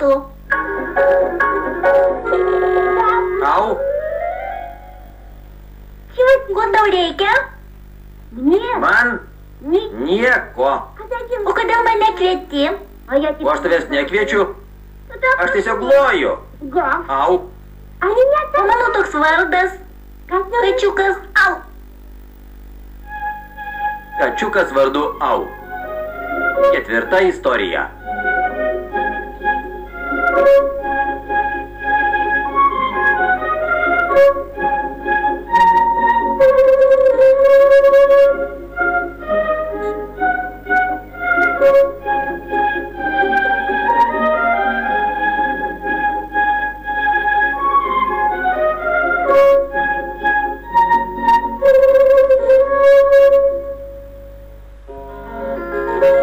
slaptu. Au. Ko tau reikia? Man nieko. O kodėl mane kvieti? O aš tavęs nekviečiu. Aš tiesiog loju. Au. O mano toks vardas. Kačiukas Au. Kačiukas vardu Au. Ketvirta istorija.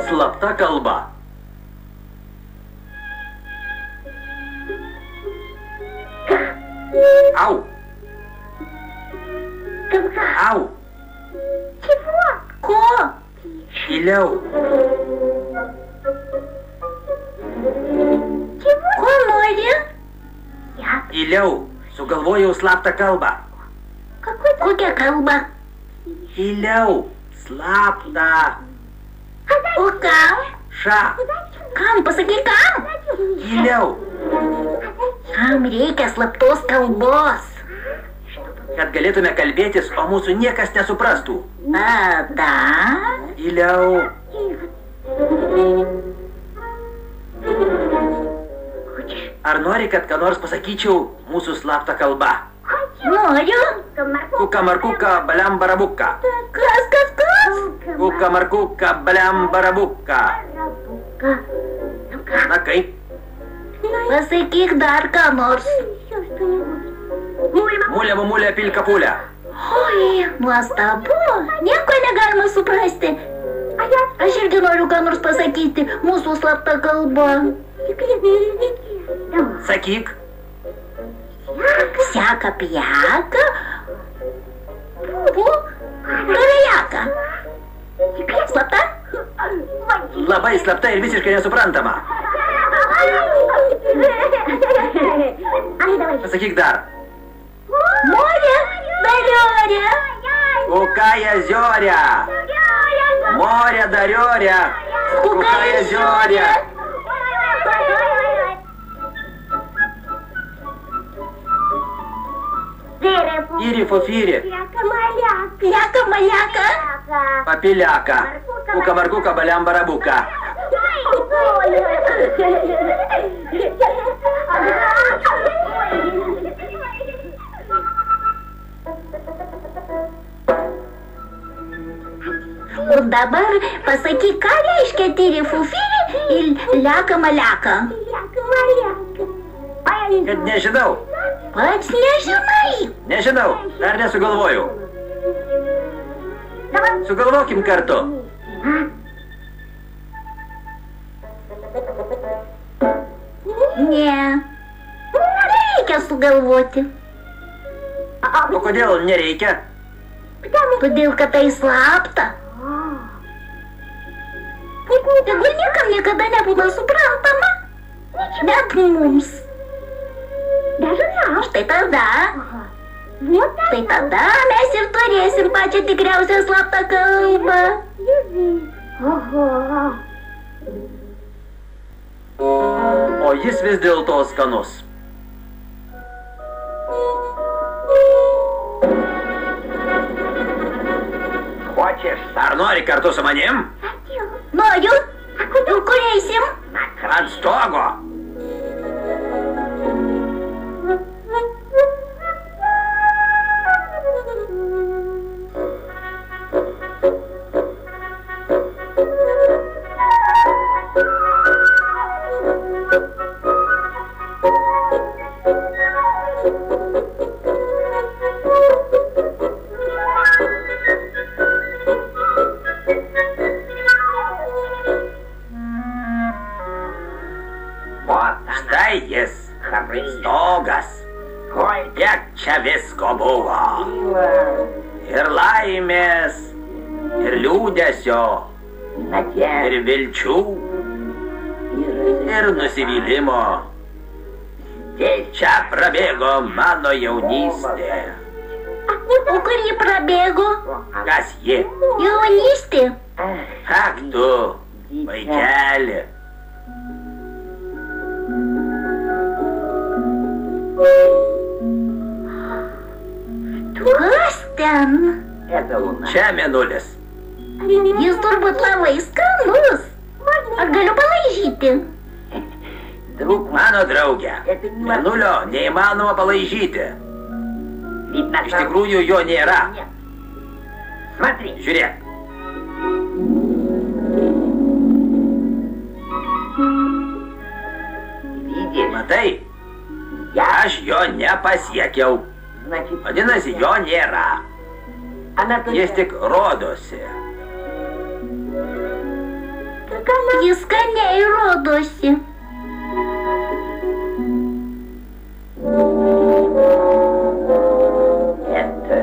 Slapta kalba. Au. Au. Ko? Tyliau. Ko nori? Tyliau. Sugalvojau slaptą kalbą. Kokią kalbą? Tyliau. Slaptą. O kam? Ša. Kam? Pasakyk kam? Tyliau. Kam reikia slaptos kalbos? Kad galėtume kalbėtis, o mūsų niekas nesuprastų. Tada? Tyliau. Ar nori, kad ką nors pasakyčiau mūsų slaptą kalbą? Noriu. Kuka markuka baliam barabuka. Kas? Kuka markuka baliam barabuka. Na kaip? Pasakyk dar ką nors. Mulė mumulė pilka pulė. Oi, nuostabu. Nieko negalima suprasti. Aš irgi noriu ką nors pasakyti. Mūsų slapta kalba. Sakyk. Seka pjaka. Pupu. Pravejaka. Slapta? Labai slapta ir visiškai nesuprantama. Pasakyk dar. Morė, dariorė. Kuka jeziorė. Morė dariorė. Kuka jeziorė. Iri fofiri. Pjaka maljaka. Papiliaka. Kuka markuka baliam barabuka. O dabar pasakyk, ką reiškia tiri fufiri ir liaka maliaka. Kad nežinau. Pats nežinai. Nežinau. Dar nesugalvojau. Sugalvokim kartu. Ne. Nereikia sugalvoti. O kodėl nereikia? Todėl, kad tai slapta. Tegul niekam niekada nebūna suprantama. Net mums. Štai tada. Tai tada mes ir turėsim pačią tikriausią slaptą kalbą. O jis vis dėlto skanus. Ar nori kartu su manim? Noriu. Kur eisim? Ant stogo. Štai jis, stogas. Kiek čia visko buvo. Ir laimės, ir liūdesio, ir vilčių, ir nusivylimo. Čia prabėgo mano jaunystė. O kur ji prabėgo? Kas ji? Jaunystė. Ak tu, vaikeli. Kas ten? Čia mėnulis. Jis turbūt labai skanus. Ar galiu palaižyti? Mano draugė, mėnulio neįmanoma palaižyti. Iš tikrųjų jo nėra. Žiūrėk. Matai, aš jo nepasiekiau. Vadinasi, jo nėra. Jis tik rodosi. Jis skaniai rodosi.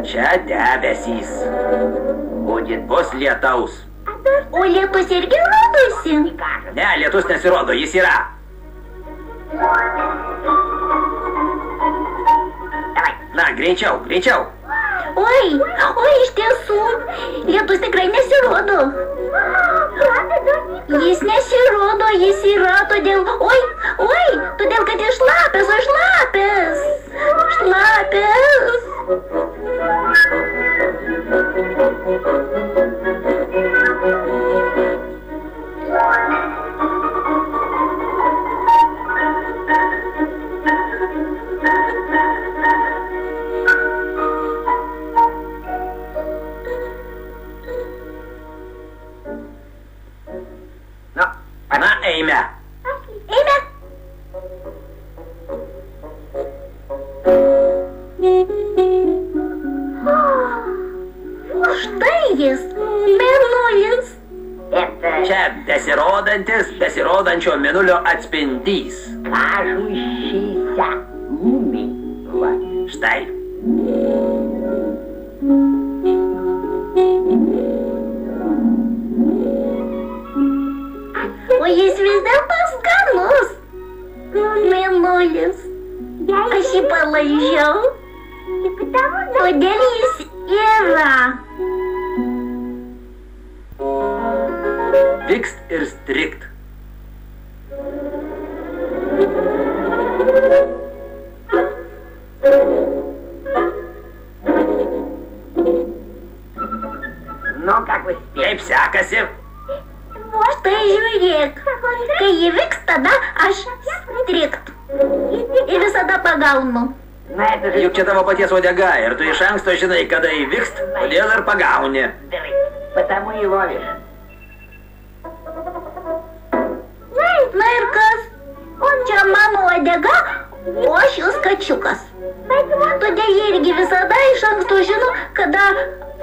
Čia debesys. Bus lietaus. O lietus irgi rodosi? Ne, lietus nesirodo, jis yra. Na, greičiau, greičiau. Oi, iš tiesų, lietus tikrai nesirodo. Jis nesirodo, jis yra, todėl, todėl, kad jis šlapias. Na, eime. Štai jis, mėnulis. Čia besirodančio mėnulio atspindys. Štai. O jis vis dėlto skanus. Mėnulis. Aš jį palaižiau. Todėl jis yra. Vikst ir strikt. Kaip sekasi? Štai žiūrėk, kai jį vyks, tada aš strikt. Ir visada pagaunu. Juk čia tavo paties uodega ir tu iš anksto žinai, kada įvykst, todėl ir pagauni. Na ir kas? Čia mano uodega, o aš jos kačiukas. Todėl jie irgi visada iš anksto žino, kada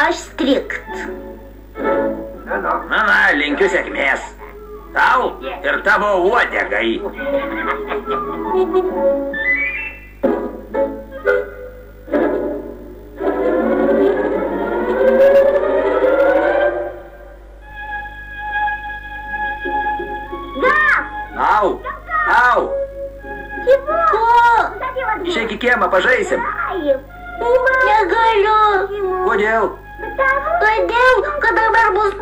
aš strikt. Na, linkiu sėkmės. Tau ir tavo uodegai. Au! Ko? Išeik į kiemą, pažaisim. Negaliu. Kodėl? Todėl, kad dabar bus